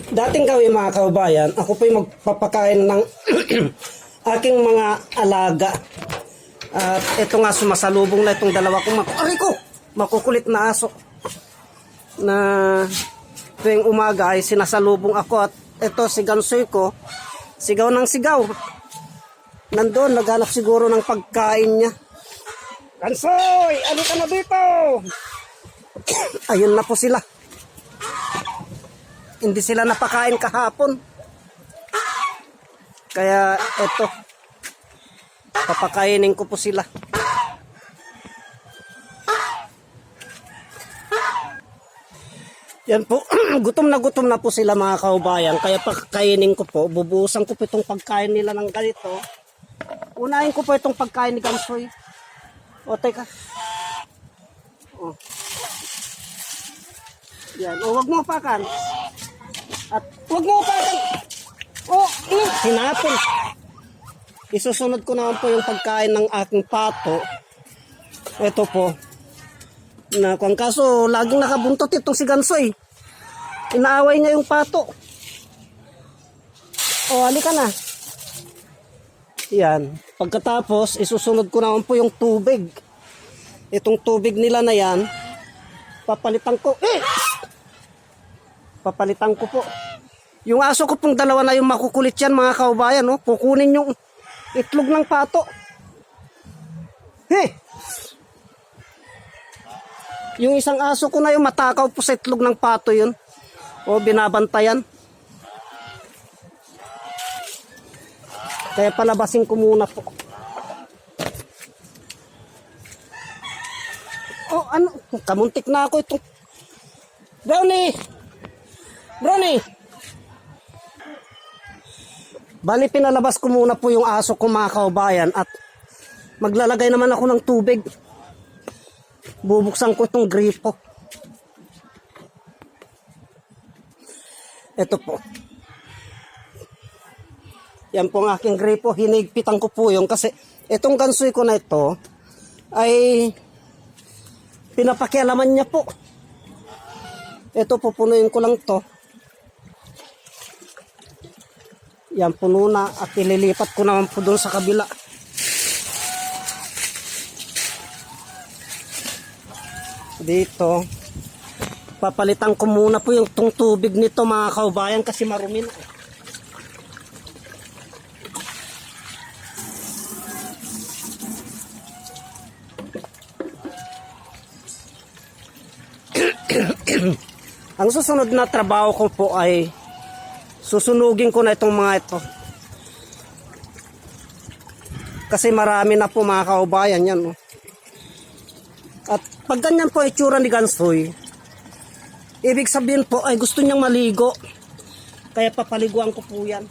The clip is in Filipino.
Dating gawin mga kaubayan, ako po'y magpapakain ng aking mga alaga. At ito nga sumasalubong na itong dalawa kong makukulit na aso. Na tuwing umaga ay sinasalubong ako at ito si Gansoy ko, sigaw ng sigaw. Nandoon, naghanap siguro ng pagkain niya. Gansoy, ano ka na dito? Ayun na po sila. Hindi sila napakain kahapon. Kaya eto, papakainin ko po sila. Yan po, gutom na po sila mga kaubayan. Kaya pakakainin ko po, bubuhusan ko po itong pagkain nila ng ganito. Unahin ko po itong pagkain ni Gansoy. O, teka. O. Yan, o, wag mo pakan. At wag mo pakan. O, hinapon. Isusunod ko naman po yung pagkain ng aking pato. Ito po. Na kung kaso, laging nakabuntot itong si Gansoy. Inaaway niya yung pato. O, halika na. Yan. Pagkatapos, isusunod ko naman po yung tubig. Itong tubig nila na yan, papalitan ko. Papalitan ko po. Yung aso ko pong dalawa na yung makukulit yan mga kaubayan, no? Kukunin yung itlog ng pato. Yung isang aso ko na yung matakaw po sa itlog ng pato yun. O, binabantayan. Kaya palabasin ko muna po. Oh, ano? Kamuntik na ako ito. Brownie! Brownie! Bali, pinalabas ko muna po yung aso ko mga kaubayan at maglalagay naman ako ng tubig. Bubuksan ko itong gripo. Ito po. Yan po ang aking gripo. Hinigpitan ko po yung kasi itong Gansoy ko na ito ay pinapakialaman niya po. Ito, pupunuin ko lang to. Yan, puno na at ililipat ko naman po doon sa kabila. Dito. Papalitan ko muna po yung tubig nito mga kaubayan kasi marumi na. Ang susunod na trabaho ko po ay susunugin ko na itong mga ito. Kasi marami na po mga kaubayan yan. No? At pag ganyan po itsura ni Gansoy, ibig sabihin po ay gusto niyang maligo. Kaya papaliguan ko po yan.